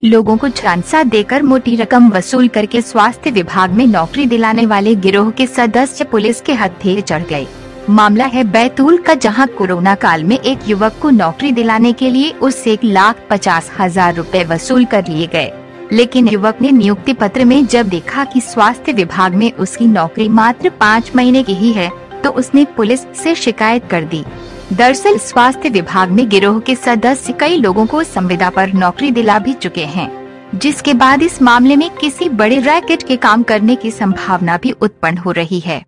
लोगों को झांसा देकर मोटी रकम वसूल करके स्वास्थ्य विभाग में नौकरी दिलाने वाले गिरोह के सदस्य पुलिस के हत्थे चढ़ गए। मामला है बैतूल का, जहां कोरोना काल में एक युवक को नौकरी दिलाने के लिए उससे 1,50,000 रुपए वसूल कर लिए गए। लेकिन युवक ने नियुक्ति पत्र में जब देखा कि स्वास्थ्य विभाग में उसकी नौकरी मात्र 5 महीने की ही है, तो उसने पुलिस से शिकायत कर दी। दरअसल स्वास्थ्य विभाग में गिरोह के सदस्य कई लोगों को संविदा पर नौकरी दिला भी चुके हैं, जिसके बाद इस मामले में किसी बड़े रैकेट के काम करने की संभावना भी उत्पन्न हो रही है।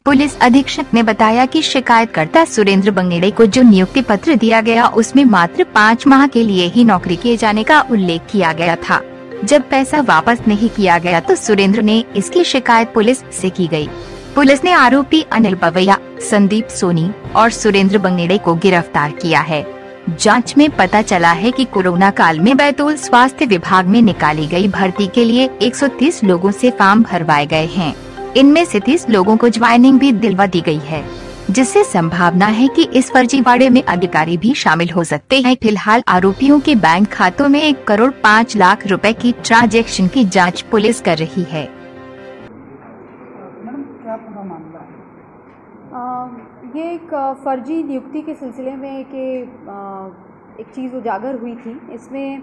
पुलिस अधीक्षक ने बताया कि शिकायतकर्ता सुरेंद्र बंगेड़े को जो नियुक्ति पत्र दिया गया उसमें मात्र 5 माह के लिए ही नौकरी किए जाने का उल्लेख किया गया था। जब पैसा वापस नहीं किया गया तो सुरेंद्र ने इसकी शिकायत पुलिस से की गई। पुलिस ने आरोपी अनिल पवैया, संदीप सोनी और सुरेंद्र बंगेड़े को गिरफ्तार किया है। जांच में पता चला है कि कोरोना काल में बैतूल स्वास्थ्य विभाग में निकाली गई भर्ती के लिए 130 लोगों से फॉर्म भरवाए गए हैं। इनमें से 30 लोगों को ज्वाइनिंग भी दिलवा दी गई है, जिससे संभावना है कि इस फर्जीवाड़े में अधिकारी भी शामिल हो सकते हैं। फिलहाल आरोपियों के बैंक खातों में 1,05,00,000 रुपए की ट्रांजैक्शन की जांच पुलिस कर रही है। मैडम, क्या पूरा मामला है? ये एक फर्जी नियुक्ति के सिलसिले में एक चीज़ उजागर हुई थी। इसमें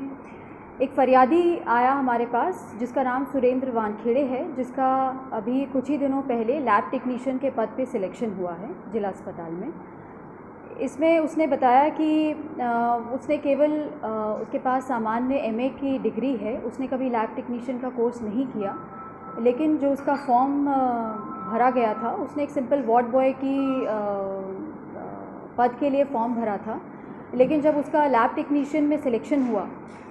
एक फरियादी आया हमारे पास जिसका नाम सुरेंद्र वानखेड़े है, जिसका अभी कुछ ही दिनों पहले लैब टेक्नीशियन के पद पे सिलेक्शन हुआ है जिला अस्पताल में। इसमें उसने बताया कि उसने केवल उसके पास सामान्य एमए की डिग्री है, उसने कभी लैब टेक्नीशियन का कोर्स नहीं किया। लेकिन जो उसका फॉर्म भरा गया था, उसने एक सिंपल वार्ड बॉय की पद के लिए फॉर्म भरा था। लेकिन जब उसका लैब टेक्नीशियन में सिलेक्शन हुआ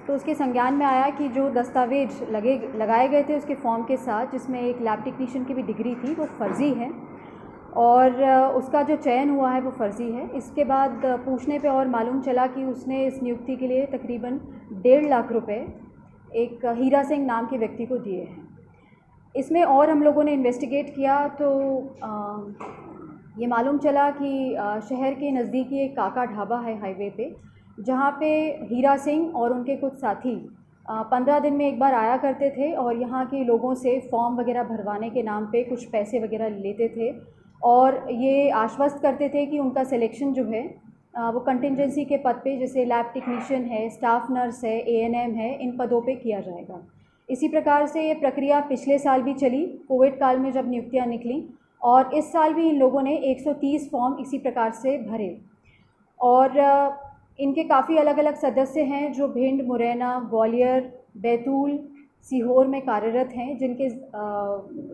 तो उसके संज्ञान में आया कि जो दस्तावेज लगाए गए थे उसके फॉर्म के साथ, जिसमें एक लैब टेक्नीशियन की भी डिग्री थी, वो फ़र्ज़ी है और उसका जो चयन हुआ है वो फ़र्ज़ी है। इसके बाद पूछने पे और मालूम चला कि उसने इस नियुक्ति के लिए तकरीबन 1.5 लाख रुपए एक हीरा सिंह नाम के व्यक्ति को दिए हैं। इसमें और हम लोगों ने इन्वेस्टिगेट किया तो ये मालूम चला कि शहर के नज़दीकी एक काका ढाबा है हाईवे पे, जहाँ पे हीरा सिंह और उनके कुछ साथी 15 दिन में एक बार आया करते थे और यहाँ के लोगों से फॉर्म वगैरह भरवाने के नाम पे कुछ पैसे वगैरह लेते थे और ये आश्वस्त करते थे कि उनका सिलेक्शन जो है वो कंटिजेंसी के पद पे, जैसे लैब टेक्नीशियन है, स्टाफ नर्स है, एएनएम है, इन पदों पे किया जाएगा। इसी प्रकार से ये प्रक्रिया पिछले साल भी चली, कोविड काल में जब नियुक्तियाँ निकली, और इस साल भी इन लोगों ने 130 फॉर्म इसी प्रकार से भरे। और इनके काफ़ी अलग अलग सदस्य हैं जो भिंड, मुरैना, ग्वालियर, बैतूल, सीहोर में कार्यरत हैं, जिनके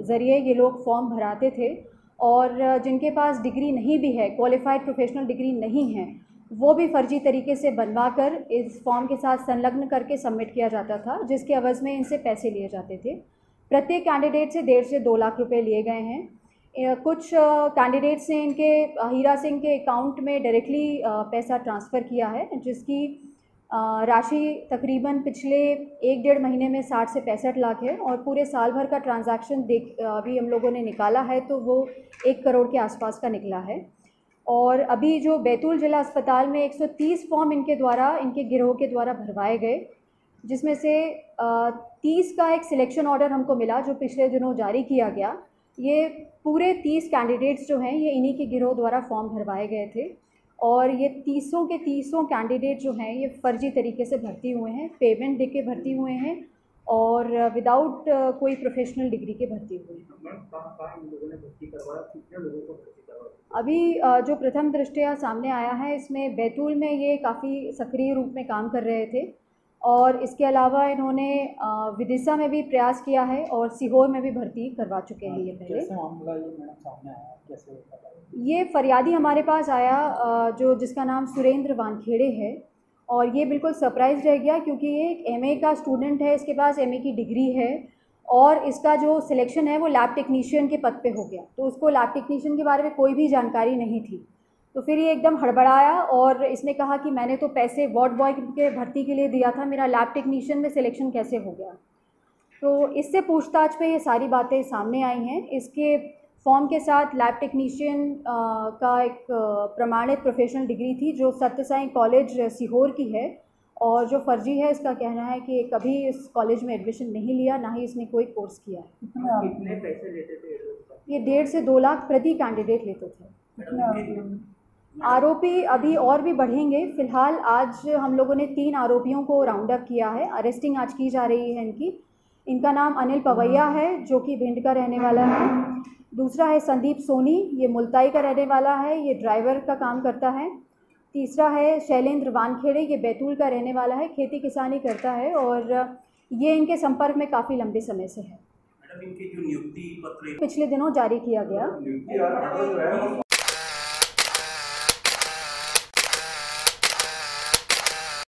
ज़रिए ये लोग फॉर्म भराते थे और जिनके पास डिग्री नहीं भी है, क्वालिफाइड प्रोफेशनल डिग्री नहीं है, वो भी फ़र्जी तरीके से बनवा कर इस फॉर्म के साथ संलग्न करके सबमिट किया जाता था, जिसके एवज़ में इनसे पैसे लिए जाते थे। प्रत्येक कैंडिडेट से 1.5 से 2 लाख रुपए लिए गए हैं। कुछ कैंडिडेट्स ने इनके हीरा सिंह के अकाउंट में डायरेक्टली पैसा ट्रांसफ़र किया है, जिसकी राशि तकरीबन पिछले 1-1.5 महीने में 60 से 65 लाख है और पूरे साल भर का ट्रांजैक्शन अभी हम लोगों ने निकाला है तो वो 1 करोड़ के आसपास का निकला है। और अभी जो बैतूल जिला अस्पताल में 130 फॉर्म इनके गिरोह के द्वारा भरवाए गए, जिसमें से 30 का एक सिलेक्शन ऑर्डर हमको मिला जो पिछले दिनों जारी किया गया। ये पूरे 30 कैंडिडेट्स जो हैं ये इन्हीं के गिरोह द्वारा फॉर्म भरवाए गए थे और ये 30 के 30 कैंडिडेट जो हैं ये फ़र्जी तरीके से भर्ती हुए हैं, पेमेंट दे के भर्ती हुए हैं और विदाउट कोई प्रोफेशनल डिग्री के भर्ती हुए हैं। अभी जो प्रथम दृष्टया सामने आया है, इसमें बैतूल में ये काफ़ी सक्रिय रूप में काम कर रहे थे और इसके अलावा इन्होंने विदिशा में भी प्रयास किया है और सीहोर में भी भर्ती करवा चुके हैं ये पहले। कैसे मामला ये मैडम सामने आया, कैसे? ये फरियादी हमारे पास आया जिसका नाम सुरेंद्र वानखेड़े है और ये बिल्कुल सरप्राइज रह गया क्योंकि ये एक एमए का स्टूडेंट है, इसके पास एमए की डिग्री है और इसका जो सिलेक्शन है वो लैब टेक्नीशियन के पद पे हो गया, तो उसको लैब टेक्नीशियन के बारे में कोई भी जानकारी नहीं थी। तो फिर ये एकदम हड़बड़ाया और इसने कहा कि मैंने तो पैसे वार्ड बॉय के भर्ती के लिए दिया था, मेरा लैब टेक्नीशियन में सिलेक्शन कैसे हो गया। तो इससे पूछताछ पे ये सारी बातें सामने आई हैं। इसके फॉर्म के साथ लैब टेक्नीशियन का एक प्रमाणित प्रोफेशनल डिग्री थी जो सत्य साई कॉलेज सीहोर की है और जो फर्जी है इसका कहना है कि कभी इस कॉलेज में एडमिशन नहीं लिया, ना ही इसने कोई कोर्स किया है। कितने पैसे लेते थे ये 1.5 से 2 लाख प्रति कैंडिडेट लेते थे। आरोपी अभी और भी बढ़ेंगे। फ़िलहाल आज हम लोगों ने 3 आरोपियों को राउंड अप किया है, अरेस्टिंग आज की जा रही है इनकी। इनका नाम अनिल पवैया है जो कि भिंड का रहने वाला है। दूसरा है संदीप सोनी, ये मुल्ताई का रहने वाला है, ये ड्राइवर का काम करता है। तीसरा है शैलेंद्र वानखेड़े, ये बैतूल का रहने वाला है, खेती किसानी करता है और ये इनके संपर्क में काफ़ी लंबे समय से है। मैडम, इनकी जो नियुक्ति पत्र पिछले दिनों जारी किया गया।